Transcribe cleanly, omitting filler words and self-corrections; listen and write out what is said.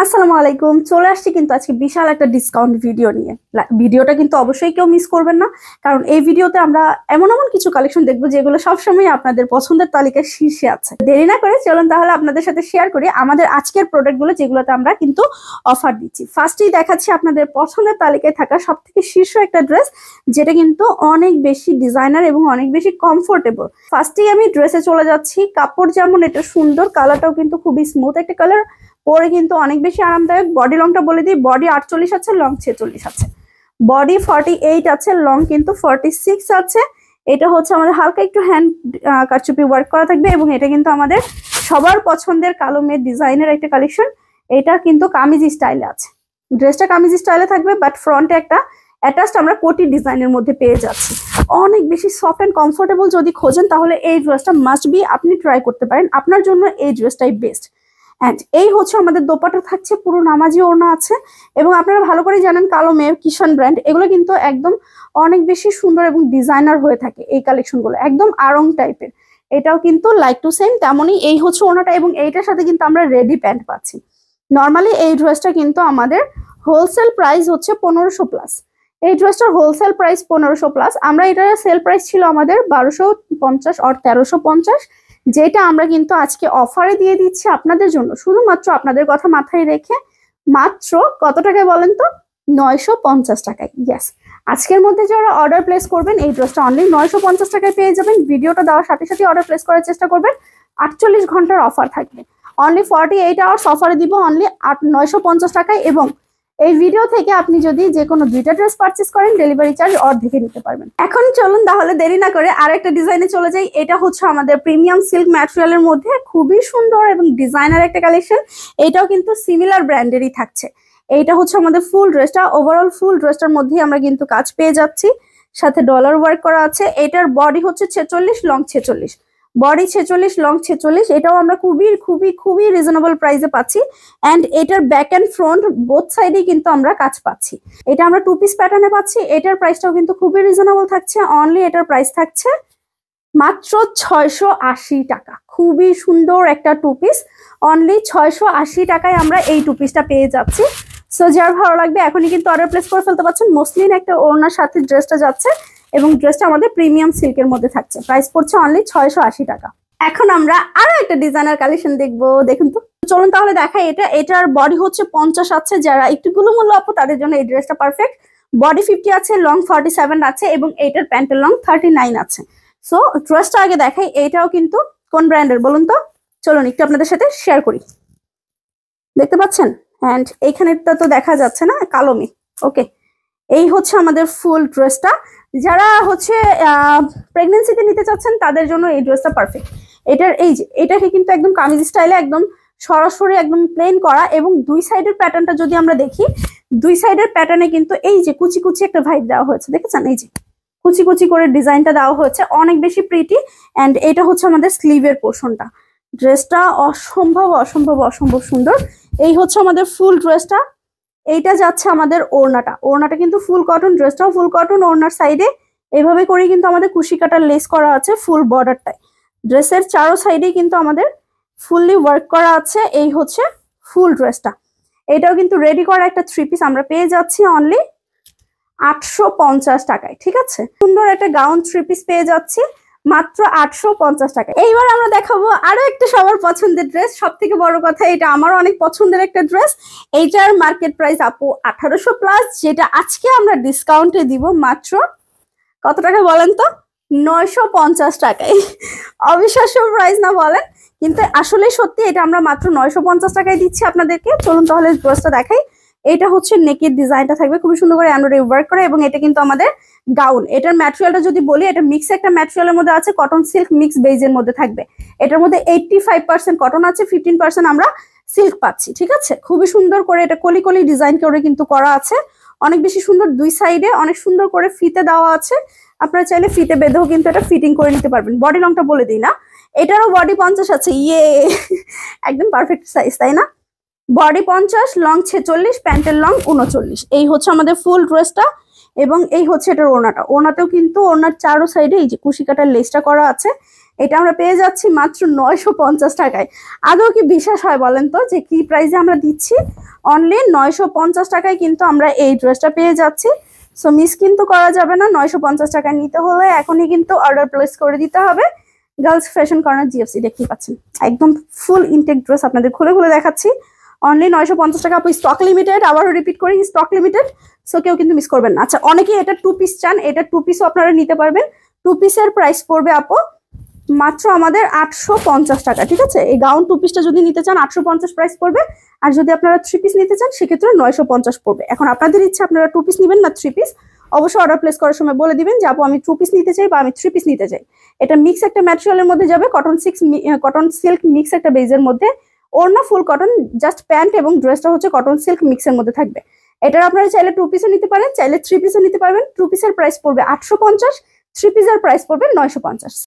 আসসালামু আলাইকুম। চলে আসছি কিন্তু আজকে বিশাল একটা ডিসকাউন্ট ভিডিও নিয়ে। ভিডিওটা কিন্তু অবশ্যই কেউ মিস করবেন না, কারণ এই ভিডিওতে আমরা এমন এমন কিছু কালেকশন দেখবো যেগুলো সবসময় আপনাদের পছন্দের তালিকার শীর্ষে আছে। দেরি না করে চলুন তাহলে আপনাদের সাথে শেয়ার করি আমাদের আজকের প্রোডাক্টগুলো, যেগুলোতে আমরা কিন্তু অফার দিচ্ছি। ফার্স্টেই দেখাচ্ছি আপনাদের পছন্দের তালিকায় থাকা সব থেকে শীর্ষ একটা ড্রেস, যেটা কিন্তু অনেক বেশি ডিজাইনার এবং অনেক বেশি কমফোর্টেবল। ফার্স্টেই আমি ড্রেসে চলে যাচ্ছি। কাপড় যেমন এটা সুন্দর, কালারটাও কিন্তু খুবই স্মুথ একটা কালার, পরে কিন্তু অনেক বেশি আরামদায়ক। বডি লংটা বলে দিই, বডি 48 আছে, লং 46 আছে। বডি 48 আছে, লং কিন্তু 46 আছে। এটা হচ্ছে আমাদের হালকা একটু হ্যান্ড কারচুপি ওয়ার্ক করা থাকবে, এবং এটা কিন্তু আমাদের সবার পছন্দের কালো মেয়ে ডিজাইনের একটা কালেকশন। এটা কিন্তু কামিজ স্টাইলে আছে, ড্রেসটা কামিজ স্টাইলে থাকবে, বাট ফ্রন্টে একটা অ্যাটাচড আমরা কোটি ডিজাইনের মধ্যে পেয়ে যাচ্ছি। অনেক বেশি সফট অ্যান্ড কমফোর্টেবল যদি খোঁজেন তাহলে এই ড্রেসটা মাস্ট বি আপনি ট্রাই করতে পারেন, আপনার জন্য এই ড্রেসটাই বেস্ট। অ্যান্ড এই হচ্ছে আমাদের দোপাটা থাকছে, পুরো নামাজি ওড়না আছে, এবং আপনারা ভালো করে জানেন কালো মেয়ে কিষান ব্র্যান্ড, এগুলো কিন্তু একদম অনেক বেশি সুন্দর এবং ডিজাইনার হয়ে থাকে। এই কালেকশনগুলো একদম আরং টাইপের, এটাও কিন্তু লাইক টু সেম তেমনই। এই হচ্ছে ওড়নাটা, এবং এইটার সাথে কিন্তু আমরা রেডি প্যান্ট পাচ্ছি। নর্মালি এই ড্রেসটা কিন্তু আমাদের হোলসেল প্রাইস হচ্ছে 1500 প্লাস। এই ড্রেসটার হোলসেল প্রাইস 1500 প্লাস। আমরা এটার সেল প্রাইস ছিল আমাদের 1250 আর 1350, যেটা আমরা কিন্তু আজকে অফারে দিয়ে দিচ্ছি আপনাদের জন্য, শুধুমাত্র আপনাদের কথা মাথায় রেখে। মাত্র কত টাকায় বলেন তো? 950 টাকায়। ইয়েস, আজকের মধ্যে যারা অর্ডার প্লেস করবেন এই ড্রেসটা অনলি 950 টাকায় পেয়ে যাবেন। ভিডিওটা দেওয়ার সাথে সাথে অর্ডার প্লেস করার চেষ্টা করবেন। 48 ঘন্টার অফার থাকবে, অনলি 48 আওয়ার্স অফারে দিব অনলি 950 টাকায়। এবং এই ভিডিও থেকে আপনি যদি যে কোনো দুইটা ড্রেস পারচেস করেন, ডেলিভারি চার্জ অর্ধেকে নিতে পারবেন। এখন চলুন তাহলে দেরি না করে আরেকটা ডিজাইনে চলে যাই। এটা হচ্ছে আমাদের প্রিমিয়াম সিল্ক ম্যাটেরিয়ালের মধ্যে খুবই সুন্দর এবং ডিজাইনার একটা কালেকশন। এটাও কিন্তু সিমিলার ব্র্যান্ডেরই থাকছে। এইটা হচ্ছে আমাদের ফুল ড্রেসটা, ওভারঅল ফুল ড্রেসটার মধ্যেই আমরা কিন্তু কাজ পেয়ে যাচ্ছি, সাথে ডলার ওয়ার্ক করা আছে। এটার বডি হচ্ছে 46, লং 46। Body 46, long 46। এটাও আমরা খুবই খুবই খুবই রিজনেবল প্রাইসে পাচ্ছি। অ্যান্ড এটার ব্যাক অ্যান্ড ফ্রন্ট বোথ সাইডে কিন্তু আমরা কাজ পাচ্ছি। এটা আমরা 2 পিস প্যাটার্নে পাচ্ছি। এটার প্রাইসটাও কিন্তু খুবই রিজনেবল থাকছে। অনলি এটার প্রাইস থাকছে মাত্র 680 টাকা। খুবই সুন্দর একটা 2 পিস, অনলি 680 টাকায় আমরা এই 2 পিসটা পেয়ে যাচ্ছি। সো যার ভালো লাগবে এখনই কিন্তু অর্ডার প্লেস করে ফেলতে পারছেন। মসলিন একটা ওড়নার সাথে ড্রেসটা যাচ্ছে, এবং ড্রেসটা আমাদের প্রিমিয়াম সিল্কের মধ্যে থাকছে। প্রাইস পড়ছে অনলি 680 টাকা। এখন আমরা আরো একটা ডিজাইনার কালেকশন দেখবো, দেখুন তো। চলুন তাহলে দেখাই। এটার বডি হচ্ছে 50 আছে, যারা একটু গুলুমুলু আপু তাদের জন্য এই ড্রেসটা পারফেক্ট। বডি 50 আছে, লং 47 আছে, এবং এইটার প্যান্টের লং 39 আছে। সো ড্রেসটা আগে দেখাই। এইটাও কিন্তু কোন ব্র্যান্ডের বলুন তো? চলুন একটু আপনাদের সাথে শেয়ার করি। দেখতে পাচ্ছেন? অ্যান্ড এইখানেরটা তো দেখা যাচ্ছে না, কালো মেয়ে। ওকে, এই হচ্ছে আমাদের ফুল ড্রেসটা। যারা হচ্ছে প্রেগনেন্সিতে নিতে চাচ্ছেন তাদের জন্য এই ড্রেসটা পারফেক্ট। এটার এই যে এটাকে কিন্তু একদম কামিজ স্টাইলে একদম সরাসরি একদম প্লেন করা, এবং দুই সাইডের প্যাটার্নটা যদি আমরা দেখি, দুই সাইডের প্যাটার্নে কিন্তু এই যে কুচি কুচি একটা ভাইব দেওয়া হয়েছে, দেখেছেন? এই যে কুচি কুচি করে ডিজাইনটা দেওয়া হয়েছে, অনেক বেশি প্রিটি। অ্যান্ড এটা হচ্ছে আমাদের স্লিভের পোর্শনটা। ড্রেসটা অসম্ভব অসম্ভব অসম্ভব সুন্দর। এই হচ্ছে আমাদের ফুল ড্রেসটা। এইটা যাচ্ছে আমাদের ওড়নাটা। ওড়নাটা কিন্তু ফুল কটন, ড্রেসটাও ফুল কটন। ওড়নার সাইডে এভাবে করে কিন্তু আমাদের কুশি কাটার লেস করা আছে ফুল বর্ডারটায়। ড্রেসের চারো সাইডে কিন্তু আমাদের ফুললি ওয়ার্ক করা আছে। এই হচ্ছে ফুল ড্রেসটা। এটাও কিন্তু রেডি করা একটা 3 পিস আমরা পেয়ে যাচ্ছি অনলি 850 টাকায়। ঠিক আছে, সুন্দর একটা গাউন 3 পিস পেয়ে যাচ্ছি মাত্র 850 টাকা। এইবার আমরা দেখাবো আরো একটা সবার পছন্দের ড্রেস। সব থেকে বড় কথা, এটা আমারও অনেক পছন্দের একটা ড্রেস। এইটার মার্কেট প্রাইস আপু 1800 প্লাস, যেটা আজকে আমরা ডিসকাউন্টে দিব মাত্র কত টাকা বলেন তো? 950 টাকায়। অবিশ্বাস্য প্রাইস না বলেন, কিন্তু আসলে সত্যি এটা আমরা মাত্র 950 টাকায় দিচ্ছি আপনাদেরকে। চলুন তাহলে ড্রেসটা দেখাই। এটা হচ্ছে নেকের ডিজাইনটা থাকবে খুবই সুন্দর করে এমব্রয়ডারি ওয়ার্ক করে, এবং এটা কিন্তু আমাদের গাউন। এটার ম্যাটেরিয়ালটা যদি বলি, এটা মিক্স একটা ম্যাটেরিয়ালের মধ্যে আছে, কটন সিল্ক মিক্স বেজের মধ্যে থাকবে। এটার মধ্যে 85% কটন আছে, 15% আমরা সিল্ক পাচ্ছি। ঠিক আছে, খুবই সুন্দর করে এটা কলি কলি ডিজাইন করে কিন্তু করা আছে, অনেক বেশি সুন্দর। দুই সাইডে অনেক সুন্দর করে ফিতে দেওয়া আছে, আপনারা চাইলে ফিতে বেঁধেও কিন্তু এটা ফিটিং করে নিতে পারবেন। বডি লংটা বলে দিই না, এটারও বডি 50 আছে। ইয়ে, একদম পারফেক্ট সাইজ, তাই না? বডি 50, লং 46, প্যান্টের লং 39। এই হচ্ছে আমাদের ফুল ড্রেসটা, এবং এই হচ্ছে এটার ওড়নাটা। ওড়নাতেও কিন্তু ওড়নার চারো সাইডে এই যে কুশি কাটার লেসটা করা আছে। এটা আমরা পেয়ে যাচ্ছি মাত্র 950 টাকায়। আদৌ কি বিশ্বাস হয় বলেন তো যে কি প্রাইসে আমরা দিচ্ছি? অনলি 950 টাকায় কিন্তু আমরা এই ড্রেসটা পেয়ে যাচ্ছি। সো মিস কিন্তু করা যাবে না। 950 টাকায় নিতে হলে এখনই কিন্তু অর্ডার প্লেস করে দিতে হবে। গার্লস ফ্যাশন কর্নার জিএফসি দেখতে পাচ্ছেন, একদম ফুল ইনটেক ড্রেস আপনাদের খুলে খুলে দেখাচ্ছি। অনলি 950 টাকা। আপু স্টক লিমিটেড, আবারও রিপিট করি, স্টক লিমিটেড। সো কেউ কিন্তু মিস করবেন না। আচ্ছা, অনেকেই এটা 2 পিস চান, এটা 2 পিসও আপনারা নিতে পারবেন। 2 পিসের প্রাইস পড়বে আপু মাত্র আমাদের 850 টাকা। ঠিক আছে, এই গাউন 2 পিসটা যদি নিতে চান 850 প্রাইস পড়বে, আর যদি আপনারা 3 পিস নিতে চান সেক্ষেত্রে 950 পড়বে। এখন আপনাদের ইচ্ছা আপনারা 2 পিস নেবেন না 3 পিস। অবশ্যই অর্ডার প্লেস করার সময় বলে দিবেন যে আপু আমি 2 পিস নিতে চাই বা আমি 3 পিস নিতে চাই। এটা মিক্স একটা ম্যাটেরিয়ালের মধ্যে যাবে, কটন সিল্ক মিক্স একটা বেজের মধ্যে। ওড়না ফুল কটন, জাস্ট প্যান্ট এবং ড্রেসটা হচ্ছে কটন সিল্ক মিক্সের মধ্যে থাকবে। এটার আপনারা চাইলে 2 পিসও নিতে পারেন, চাইলে 3 পিসও নিতে পারবেন। 2 পিসের প্রাইস পড়বে 850, 3 পিসের প্রাইস পড়বে 950।